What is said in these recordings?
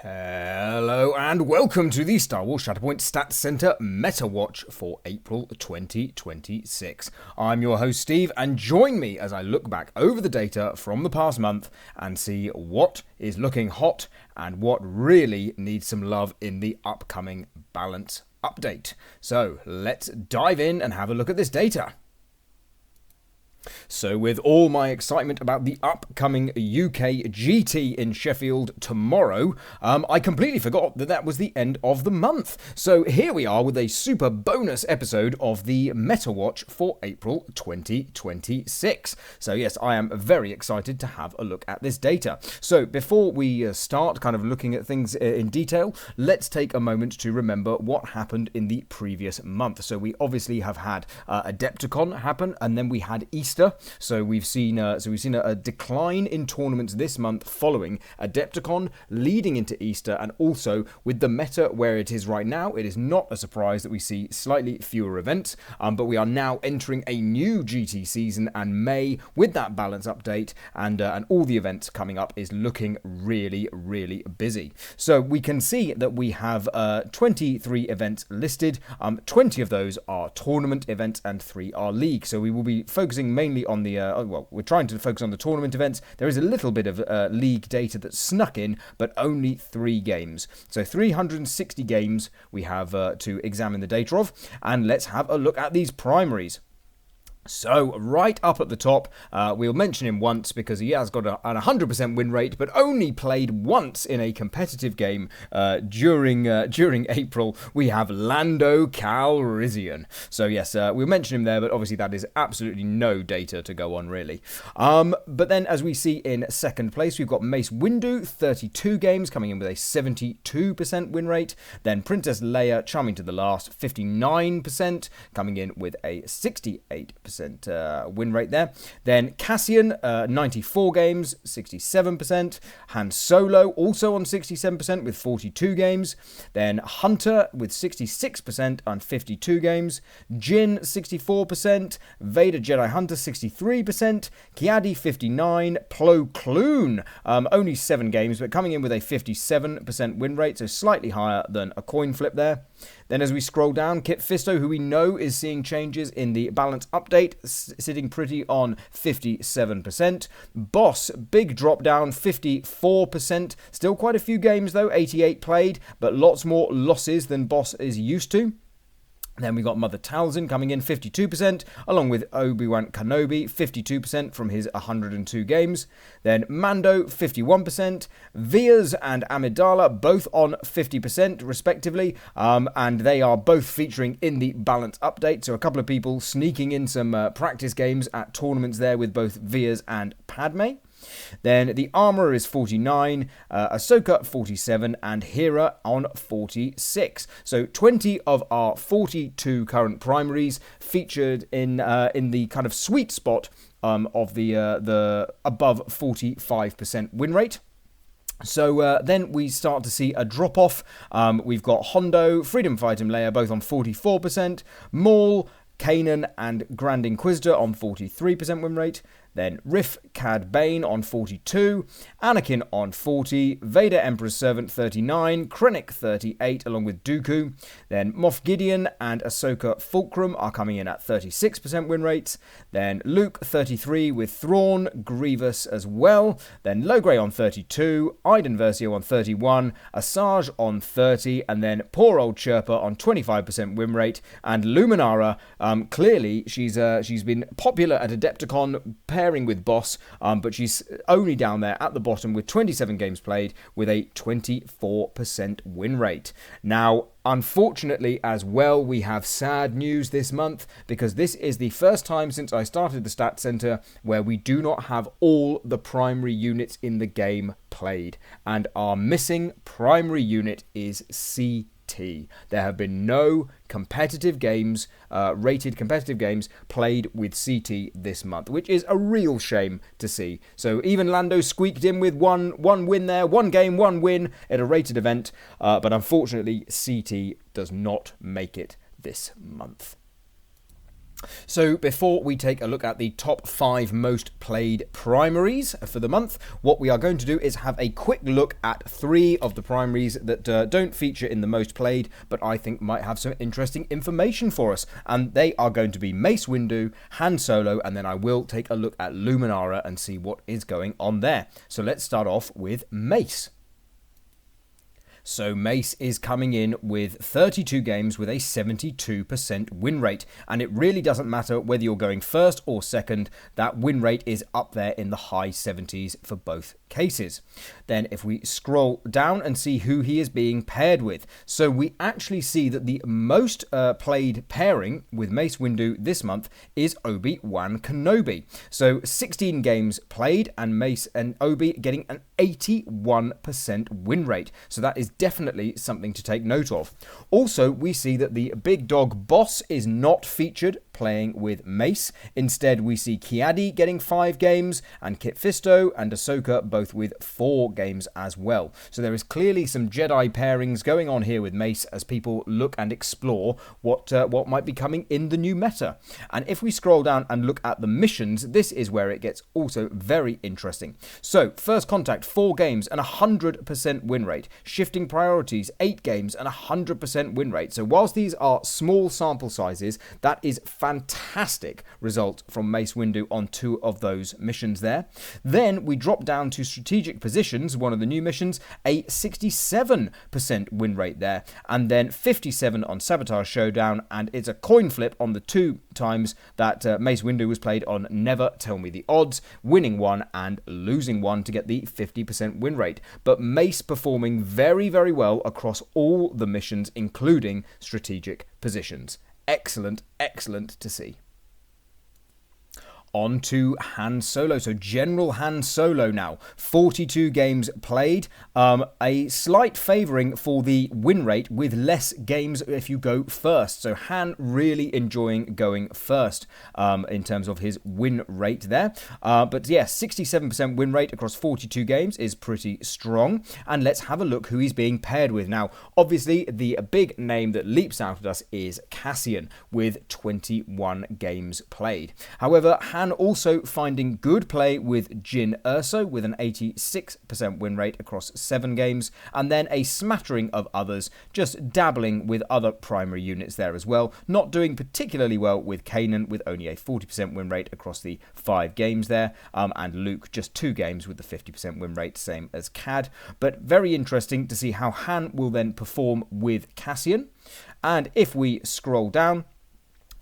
Hello and welcome to the Star Wars Shatterpoint Stats Center Meta Watch for April 2026. I'm your host Steve, and join me as I look back over the data from the past month and see what is looking hot and what really needs some love in the upcoming balance update. So let's dive in and have a look at this data. So with all my excitement about the upcoming UK GT in Sheffield tomorrow, I completely forgot that was the end of the month. So here we are with a super bonus episode of the Meta Watch for April 2026. So yes, I am very excited to have a look at this data. So before we start kind of looking at things in detail, let's take a moment to remember what happened in the previous month. So we obviously have had Adepticon happen, and then we had Easter. So we've seen a decline in tournaments this month following Adepticon, leading into Easter, and also with the meta where it is right now, it is not a surprise that we see slightly fewer events. But we are now entering a new GT season, and May with that balance update and all the events coming up is looking really, really busy. So we can see that we have 23 events listed. 20 of those are tournament events and 3 are league. So we will be focusing mainly on the we're trying to focus on the tournament events. There is a little bit of league data that's snuck in, but only 3 games. So 360 games we have to examine the data of, and let's have a look at these primaries. So, right up at the top, we'll mention him once because he has got an 100% win rate, but only played once in a competitive game during April. We have Lando Calrissian. So, yes, we'll mention him there, but obviously that is absolutely no data to go on, really. But then, as we see in second place, we've got Mace Windu, 32 games, coming in with a 72% win rate. Then Princess Leia, charming to the last, 59%, coming in with a 68% win rate there. Then Cassian, 94 games, 67%. Han Solo, also on 67% with 42 games. Then Hunter with 66% on 52 games. Jin, 64%. Vader Jedi Hunter, 63%. Kiadi, 59%. Plo Koon, only 7 games, but coming in with a 57% win rate, so slightly higher than a coin flip there. Then as we scroll down, Kit Fisto, who we know is seeing changes in the balance update, sitting pretty on 57%. Boss, big drop down, 54%. Still quite a few games though, 88 played, but lots more losses than Boss is used to. Then we got Mother Talzin coming in 52%, along with Obi-Wan Kenobi, 52% from his 102 games. Then Mando, 51%. Veers and Amidala, both on 50% respectively, and they are both featuring in the balance update. So a couple of people sneaking in some practice games at tournaments there with both Veers and Padme. Then the Armourer is 49, Ahsoka 47, and Hera on 46. So 20 of our 42 current primaries featured in the kind of sweet spot of the above 45% win rate. So then we start to see a drop-off. We've got Hondo, Freedom Fighter, and Leia both on 44%, Maul, Kanan, and Grand Inquisitor on 43% win rate. Then Riff, Cad Bane on 42, Anakin on 40, Vader Emperor's Servant 39, Krennic 38 along with Dooku. Then Moff Gideon and Ahsoka Fulcrum are coming in at 36% win rates. Then Luke 33 with Thrawn, Grievous as well. Then Logray on 32, Iden Versio on 31, Asajj on 30, and then poor old Chirpa on 25% win rate. And Luminara, clearly she's been popular at Adepticon, pairing with Boss, but she's only down there at the bottom with 27 games played with a 24% win rate. Now, unfortunately as well, we have sad news this month because this is the first time since I started the Stats Center where we do not have all the primary units in the game played, and our missing primary unit is CT. There have been no competitive games, rated competitive games played with CT this month, which is a real shame to see. So even Lando squeaked in with one win there, 1 game, 1 win at a rated event, but unfortunately CT does not make it this month. So before we take a look at the top 5 most played primaries for the month, what we are going to do is have a quick look at 3 of the primaries that don't feature in the most played, but I think might have some interesting information for us. And they are going to be Mace Windu, Han Solo, and then I will take a look at Luminara and see what is going on there. So let's start off with Mace. So Mace is coming in with 32 games with a 72% win rate, and it really doesn't matter whether you're going first or second, that win rate is up there in the high 70s for both cases. Then if we scroll down and see who he is being paired with, so we actually see that the most played pairing with Mace Windu this month is Obi-Wan Kenobi. So 16 games played and Mace and Obi getting an 81% win rate. So that is definitely something to take note of. Also, we see that the big dog boss is not featured playing with Mace. Instead, we see Kiadi getting 5 games and Kit Fisto and Ahsoka both with 4 games as well. So there is clearly some Jedi pairings going on here with Mace as people look and explore what might be coming in the new meta. And if we scroll down and look at the missions, this is where it gets also very interesting. So First Contact, 4 games and 100% win rate. Shifting Priorities, 8 games and 100% win rate. So whilst these are small sample sizes, that is fantastic result from Mace Windu on 2 of those missions there. Then we drop down to Strategic Positions, one of the new missions, a 67% win rate there, and then 57 on Sabotage Showdown, and it's a coin flip on the 2 times that Mace Windu was played on Never Tell Me the Odds, winning 1 and losing 1 to get the 50% win rate. But Mace performing very, very well across all the missions, including Strategic Positions. Excellent, excellent to see. On to Han Solo. So General Han Solo now. 42 games played. A slight favouring for the win rate with less games if you go first. So Han really enjoying going first in terms of his win rate there. But yeah, 67% win rate across 42 games is pretty strong. And let's have a look who he's being paired with. Now, obviously, the big name that leaps out at us is Cassian with 21 games played. However, Han also finding good play with Jyn Erso with an 86% win rate across 7 games, and then a smattering of others, just dabbling with other primary units there as well. Not doing particularly well with Kanan with only a 40% win rate across the 5 games there, and Luke just 2 games with the 50% win rate, same as Cad. But very interesting to see how Han will then perform with Cassian. And if we scroll down,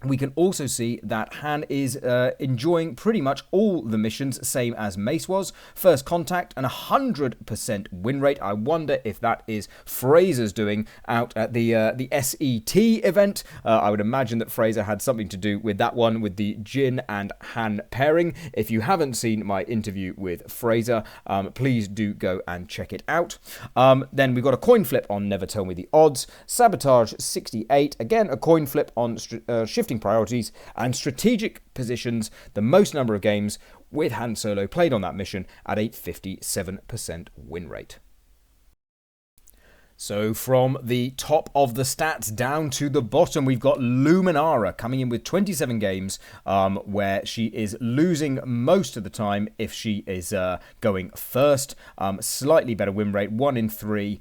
we can also see that Han is enjoying pretty much all the missions, same as Mace was. First Contact, and 100% win rate. I wonder if that is Fraser's doing out at the SET event. I would imagine that Fraser had something to do with that one, with the Jyn and Han pairing. If you haven't seen my interview with Fraser, please do go and check it out. Then we've got a coin flip on Never Tell Me the Odds. Sabotage 68, again a coin flip on Shifting Priorities, and Strategic Positions, the most number of games with Han Solo played on that mission at a 57% win rate. So from the top of the stats down to the bottom, we've got Luminara coming in with 27 games, where she is losing most of the time if she is going first. Slightly better win rate, 1 in 3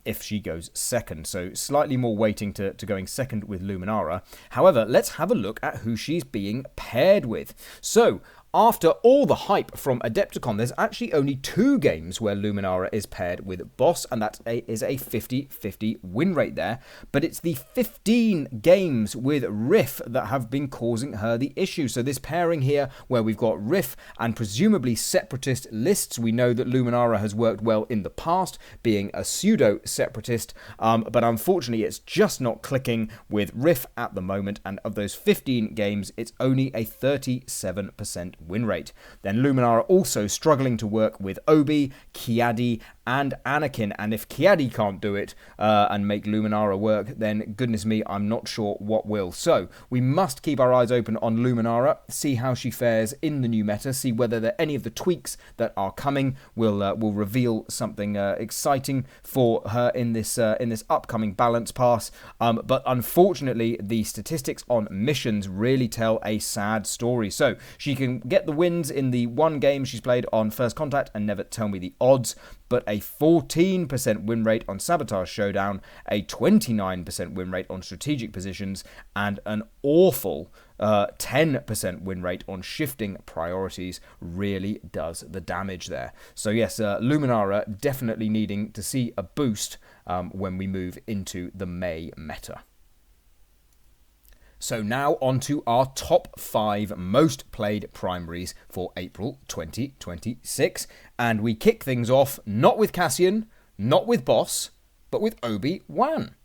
if she goes second. So slightly more weighting to going second with Luminara. However, let's have a look at who she's being paired with. So after all the hype from Adepticon, there's actually only 2 games where Luminara is paired with Boss, and that is a 50-50 win rate there. But it's the 15 games with Riff that have been causing her the issue. So this pairing here, where we've got Riff and presumably separatist lists, we know that Luminara has worked well in the past, being a pseudo-separatist, but unfortunately it's just not clicking with Riff at the moment, and of those 15 games, it's only a 37% win rate. Then Luminara also struggling to work with Obi, Kiadi, and Anakin. And if Kiadi can't do it and make Luminara work, then goodness me, I'm not sure what will. So we must keep our eyes open on Luminara, see how she fares in the new meta, see whether any of the tweaks that are coming will reveal something exciting for her in this upcoming balance pass. But unfortunately, the statistics on missions really tell a sad story. So she can get the wins in the one game she's played on First Contact and never tell me the odds, but a 14% win rate on Sabotage Showdown, a 29% win rate on Strategic Positions, and an awful 10% win rate on Shifting Priorities really does the damage there. So yes, Luminara definitely needing to see a boost when we move into the May meta. So now on to our top 5 most played primaries for April 2026. And we kick things off not with Cassian, not with Boss, but with Obi-Wan.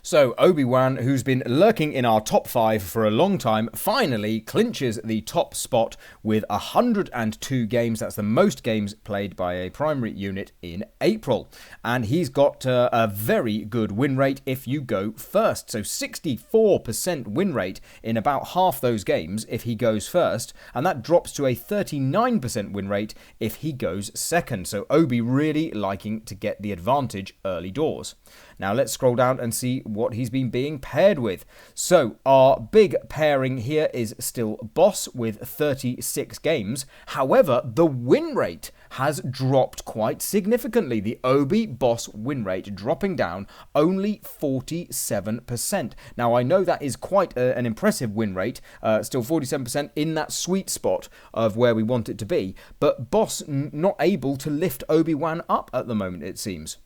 So Obi-Wan, who's been lurking in our top 5 for a long time, finally clinches the top spot with 102 games. That's the most games played by a primary unit in April. And he's got a very good win rate if you go first. So 64% win rate in about half those games if he goes first. And that drops to a 39% win rate if he goes second. So Obi really liking to get the advantage early doors. Now let's scroll down and see what he's been being paired with. So our big pairing here is still Boss with 36 games. However, the win rate has dropped quite significantly. The Obi-Boss win rate dropping down only 47%. Now I know that is quite an impressive win rate, still 47% in that sweet spot of where we want it to be, but Boss not able to lift Obi-Wan up at the moment, it seems.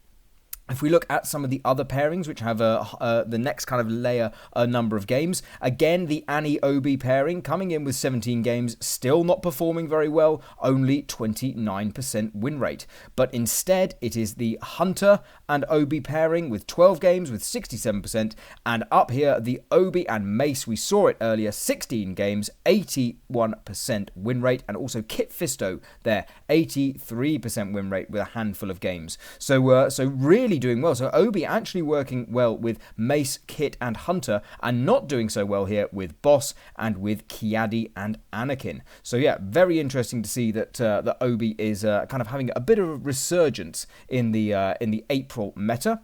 If we look at some of the other pairings, which have the next kind of layer number of games, again, the Annie-Obi pairing coming in with 17 games, still not performing very well, only 29% win rate. But instead, it is the Hunter and Obi pairing with 12 games with 67%, and up here, the Obi and Mace, we saw it earlier, 16 games, 81% win rate, and also Kit Fisto there, 83% win rate with a handful of games. So really doing well. So Obi actually working well with Mace, Kit, and Hunter, and not doing so well here with Boss and with Kiadi and Anakin. So yeah, very interesting to see that that Obi is kind of having a bit of a resurgence in the April meta.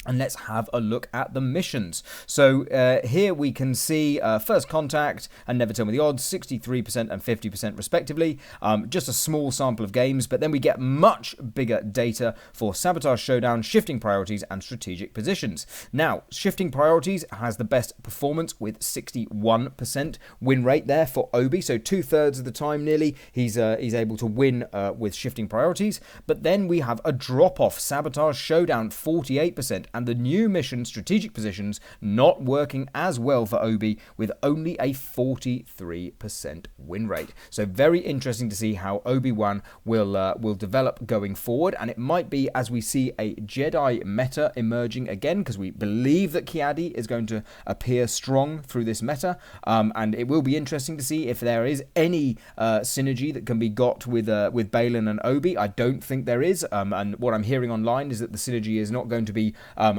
And let's have a look at the missions. So here we can see First Contact and Never Tell Me the Odds, 63% and 50% respectively. Just a small sample of games, but then we get much bigger data for Sabotage Showdown, Shifting Priorities, and Strategic Positions. Now, Shifting Priorities has the best performance with 61% win rate there for Obi. So 2/3 of the time nearly he's able to win with Shifting Priorities. But then we have a drop-off. Sabotage Showdown, 48%. And the new mission, Strategic Positions, not working as well for Obi with only a 43% win rate. So very interesting to see how Obi-Wan will develop going forward, and it might be as we see a Jedi meta emerging again, because we believe that Kiadi is going to appear strong through this meta, and it will be interesting to see if there is any synergy that can be got with Baylan and Obi. I don't think there is, and what I'm hearing online is that the synergy is not going to be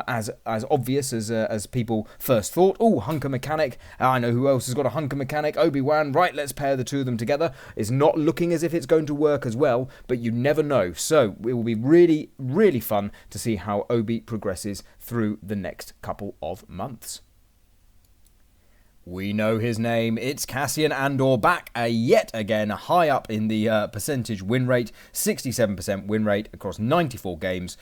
as obvious as people first thought. Oh, Hunker Mechanic. I know who else has got a Hunker Mechanic. Obi-Wan. Right, let's pair the two of them together. It's not looking as if it's going to work as well, but you never know. So it will be really, really fun to see how Obi progresses through the next couple of months. We know his name. It's Cassian Andor back yet again, high up in the percentage win rate, 67% win rate across 94 games.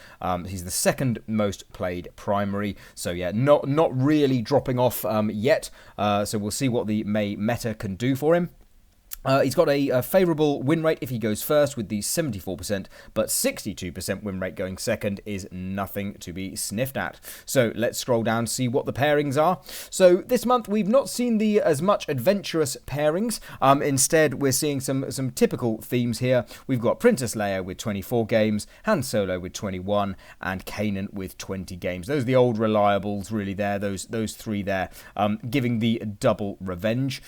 He's the second most played primary, so yeah, not really dropping off yet. So we'll see what the May meta can do for him. He's got a favourable win rate if he goes first with the 74%, but 62% win rate going second is nothing to be sniffed at. So let's scroll down, see what the pairings are. So this month we've not seen as much adventurous pairings. Instead, we're seeing some typical themes here. We've got Princess Leia with 24 games, Han Solo with 21, and Kanan with 20 games. Those are the old reliables really there, those three there, giving the double revenge.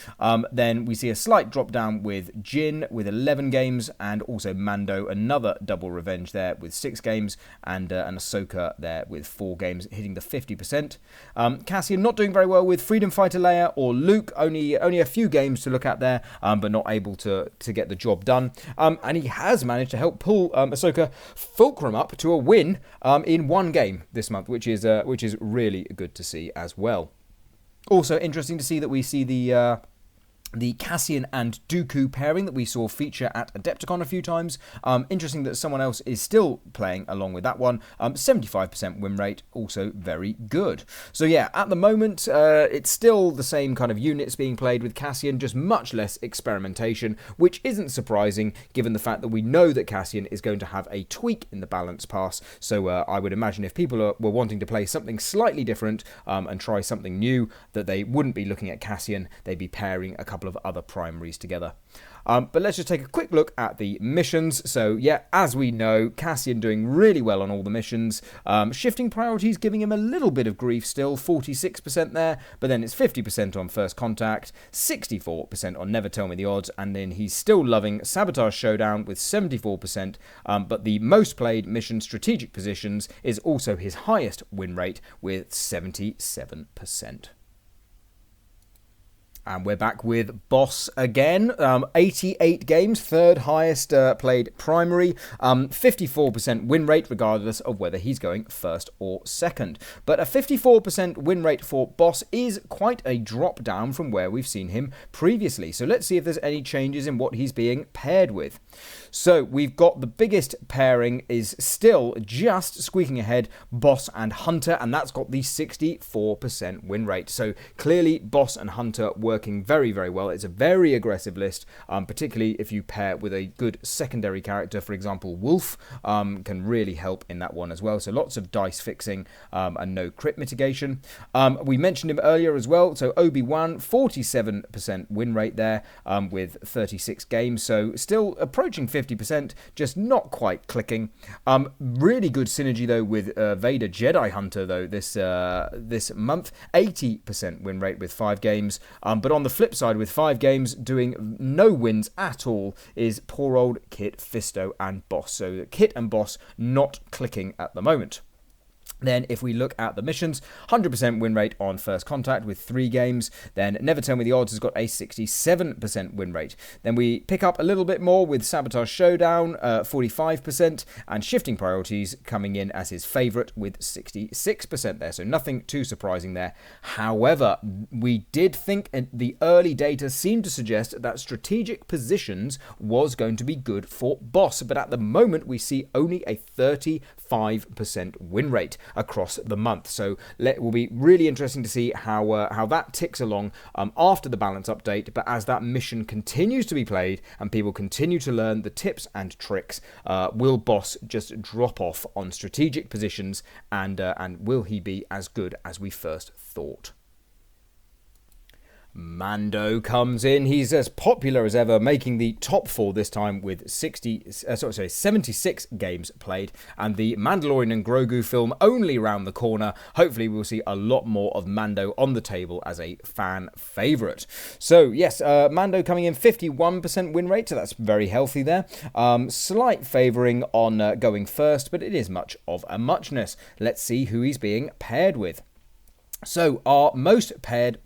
Then we see a slight drop down Showdown with Jin with 11 games, and also Mando, another double revenge there with 6 games, and Ahsoka there with 4 games, hitting the 50%. Cassian not doing very well with Freedom Fighter Leia or Luke, only a few games to look at there, but not able to get the job done. And he has managed to help pull Ahsoka Fulcrum up to a win in 1 game this month, which is really good to see as well. Also interesting to see that we see the Cassian and Dooku pairing that we saw feature at Adepticon a few times. Interesting that someone else is still playing along with that one. 75% win rate, also very good. So yeah, at the moment, it's still the same kind of units being played with Cassian, just much less experimentation, which isn't surprising given the fact that we know that Cassian is going to have a tweak in the balance pass. So I would imagine if people were wanting to play something slightly different and try something new, that they wouldn't be looking at Cassian, they'd be pairing a couple of other primaries together. But let's just take a quick look at the missions. So yeah, as we know, Cassian doing really well on all the missions. Shifting priorities giving him a little bit of grief still, 46% there, but then it's 50% on First Contact, 64% on Never Tell Me the Odds, and then he's still loving Sabotage Showdown with 74%, but the most played mission, Strategic Positions, is also his highest win rate with 77%. And we're back with Boss again. 88 games, third highest played primary. 54% win rate, regardless of whether he's going first or second. But a 54% win rate for Boss is quite a drop down from where we've seen him previously. So let's see if there's any changes in what he's being paired with. So we've got the biggest pairing is still just squeaking ahead, Boss and Hunter, and that's got the 64% win rate. So clearly Boss and Hunter working very, very well. It's a very aggressive list, particularly if you pair with a good secondary character. For example, Wolf can really help in that one as well. So lots of dice fixing and no crit mitigation. We mentioned him earlier as well. So Obi-Wan, 47% win rate there with 36 games. So still approaching 50%, just not quite clicking. Really good synergy though with Vader Jedi Hunter though this month. 80% win rate with 5 games. But on the flip side, with 5 games doing no wins at all, is poor old Kit, Fisto and Boss. So Kit and Boss not clicking at the moment. Then if we look at the missions, 100% win rate on First Contact with 3 games. Then Never Tell Me the Odds has got a 67% win rate. Then we pick up a little bit more with Sabotage Showdown, 45%, and Shifting Priorities coming in as his favourite with 66% there. So nothing too surprising there. However, we did think the early data seemed to suggest that Strategic Positions was going to be good for Boss. But at the moment, we see only a 35% win rate across the month. So it will be really interesting to see how that ticks along after the balance update. But as that mission continues to be played and people continue to learn the tips and tricks, will Boss just drop off on Strategic Positions, and will he be as good as we first thought? Mando comes in. He's as popular as ever, making the top 4 this time with 76 games played. And the Mandalorian and Grogu film only round the corner. Hopefully we'll see a lot more of Mando on the table as a fan favourite. So yes, Mando coming in 51% win rate, so that's very healthy there. Slight favouring on going first, but it is much of a muchness. Let's see who he's being paired with. So our most paired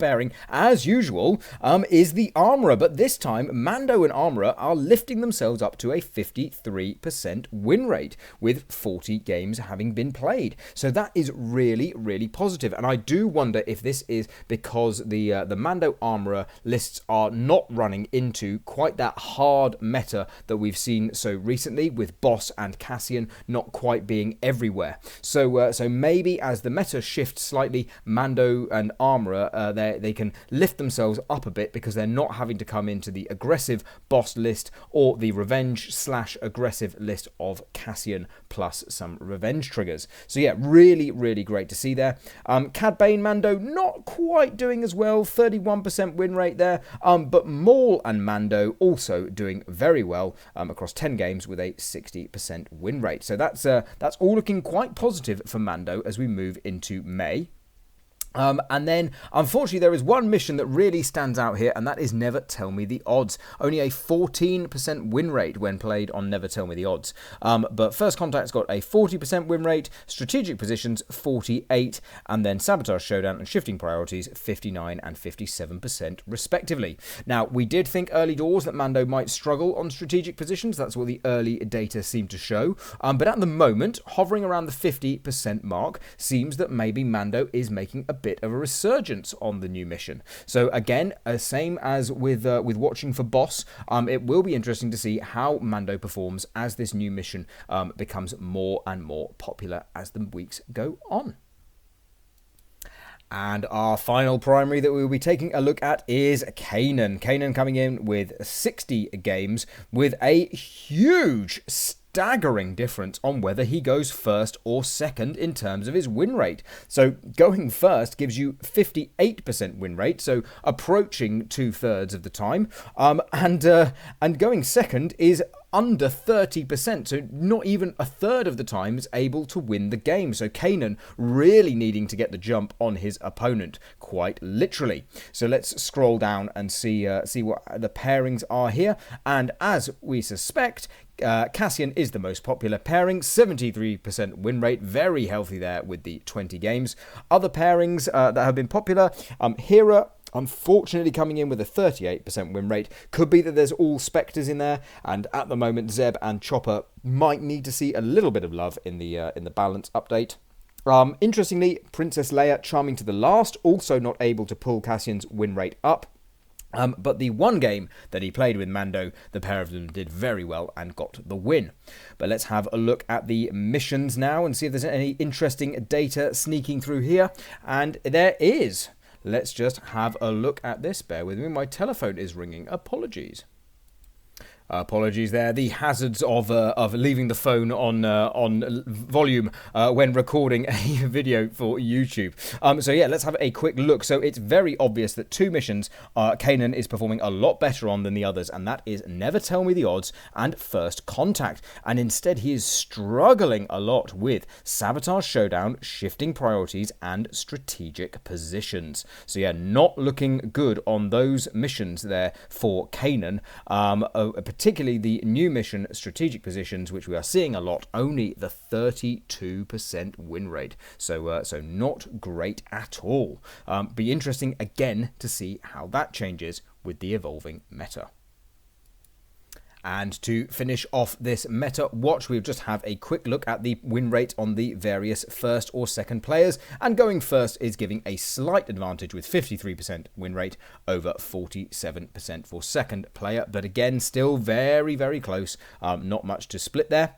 pairing, as usual, is the Armourer. But this time, Mando and Armourer are lifting themselves up to a 53% win rate, with 40 games having been played. So that is really, really positive. And I do wonder if this is because the Mando Armourer lists are not running into quite that hard meta that we've seen so recently, with Boss and Cassian not quite being everywhere. So maybe as the meta shifts slightly, Mando and Armourer, they can lift themselves up a bit because they're not having to come into the aggressive Boss list or the revenge/aggressive list of Cassian plus some revenge triggers. So yeah, really, really great to see there. Cad Bane Mando not quite doing as well, 31% win rate there, but Maul and Mando also doing very well across 10 games with a 60% win rate. So that's all looking quite positive for Mando as we move into May. And then, unfortunately, there is one mission that really stands out here, and that is Never Tell Me the Odds. Only a 14% win rate when played on Never Tell Me the Odds. But First Contact's got a 40% win rate, Strategic Positions 48, and then Sabotage Showdown and Shifting Priorities 59 and 57% respectively. Now, we did think early doors that Mando might struggle on Strategic Positions. That's what the early data seemed to show. But at the moment, hovering around the 50% mark, seems that maybe Mando is making a bit of a resurgence on the new mission. So again, same as with watching for Boss, it will be interesting to see how Mando performs as this new mission becomes more and more popular as the weeks go on. And our final primary that we will be taking a look at is Kanan. Kanan coming in with 60 games with a huge staggering difference on whether he goes first or second in terms of his win rate. So going first gives you 58% win rate, so approaching 2/3 of the time, and going second is under 30%, so not even a third of the time is able to win the game. So Kanan really needing to get the jump on his opponent, quite literally. So let's scroll down and see what the pairings are here. And as we suspect, Cassian is the most popular pairing, 73% win rate, very healthy there with the 20 games. Other pairings that have been popular, Hera, unfortunately coming in with a 38% win rate. Could be that there's all Spectres in there, and at the moment Zeb and Chopper might need to see a little bit of love in the balance update. Interestingly, Princess Leia charming to the last, also not able to pull Cassian's win rate up. But the one game that he played with Mando, the pair of them did very well and got the win. But let's have a look at the missions now and see if there's any interesting data sneaking through here. And there is. Let's just have a look at this. Bear with me. My telephone is ringing. Apologies. Apologies there. The hazards of leaving the phone on volume when recording a video for YouTube. So yeah, let's have a quick look. So it's very obvious that two missions Kanan is performing a lot better on than the others, and that is Never Tell Me the Odds and First Contact. And instead he is struggling a lot with Sabotage Showdown, Shifting Priorities, and Strategic Positions. So yeah, not looking good on those missions there for Kanan. Particularly the new mission, Strategic Positions, which we are seeing a lot, only the 32% win rate. So not great at all. Be interesting again to see how that changes with the evolving meta. And to finish off this meta watch, we'll just have a quick look at the win rate on the various first or second players. And going first is giving a slight advantage with 53% win rate over 47% for second player. But again, still very, very close. Not much to split there.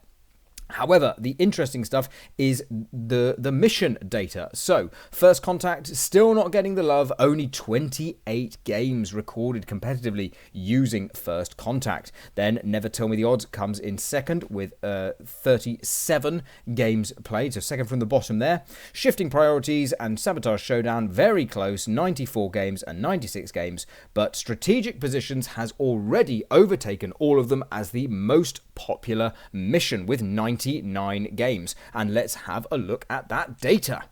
However, the interesting stuff is the mission data. So, First Contact still not getting the love, only 28 games recorded competitively using First Contact. Then Never Tell Me the Odds comes in second with 37 games played, so second from the bottom there. Shifting Priorities and Sabotage Showdown very close, 94 games and 96 games, but Strategic Positions has already overtaken all of them as the most popular mission with 99 games. And let's have a look at that data.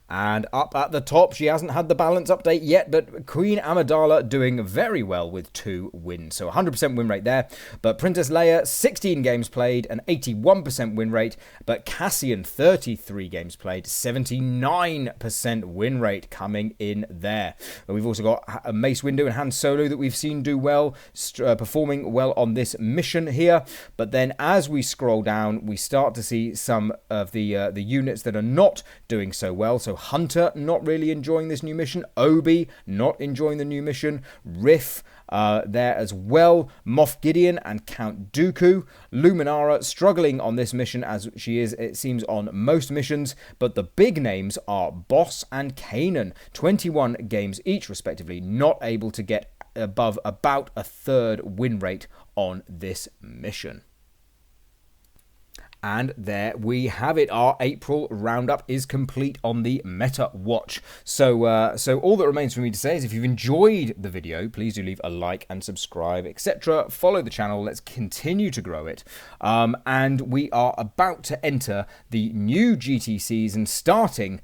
And up at the top, she hasn't had the balance update yet, but Queen Amidala doing very well with 2 wins. So 100% win rate there. But Princess Leia, 16 games played, an 81% win rate. But Cassian, 33 games played, 79% win rate coming in there. We've also got Mace Windu and Han Solo that we've seen do well, performing well on this mission here. But then as we scroll down, we start to see some of the units that are not doing so well. So Hunter not really enjoying this new mission. Obi not enjoying the new mission. Riff there as well. Moff Gideon and Count Dooku. Luminara struggling on this mission as she is, it seems, on most missions. But the big names are Boss and Kanan. 21 games each respectively. Not able to get above about a third win rate on this mission. And there we have it. Our April roundup is complete on the Meta Watch. So all that remains for me to say is if you've enjoyed the video, please do leave a like and subscribe, etc. Follow the channel. Let's continue to grow it. And we are about to enter the new GT season starting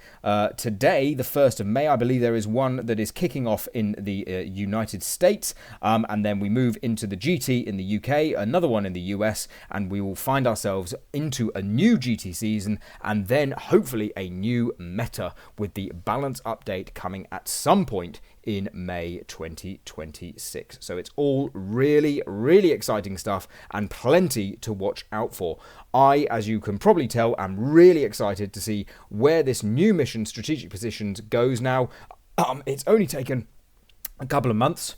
today, the 1st of May. I believe there is one that is kicking off in the United States. And then we move into the GT in the UK, another one in the US, and we will find ourselves into a new GT season and then hopefully a new meta with the balance update coming at some point in May 2026. So it's all really, really exciting stuff and plenty to watch out for. I, as you can probably tell, am really excited to see where this new mission, Strategic Positions, goes now. It's only taken a couple of months,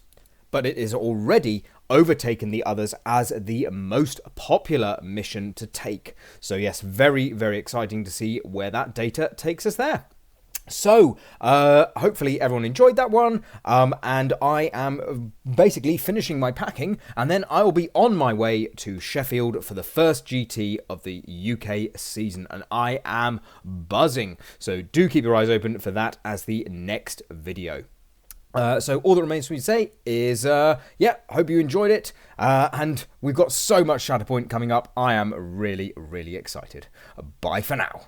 but it is already overtaken the others as the most popular mission to take. So yes, very, very exciting to see where that data takes us there. So, hopefully everyone enjoyed that one, and I am basically finishing my packing, and then I will be on my way to Sheffield for the first GT of the UK season, and I am buzzing. So do keep your eyes open for that as the next video. So all that remains for me to say is, yeah, hope you enjoyed it, and we've got so much Shatterpoint coming up. I am really, really excited. Bye for now.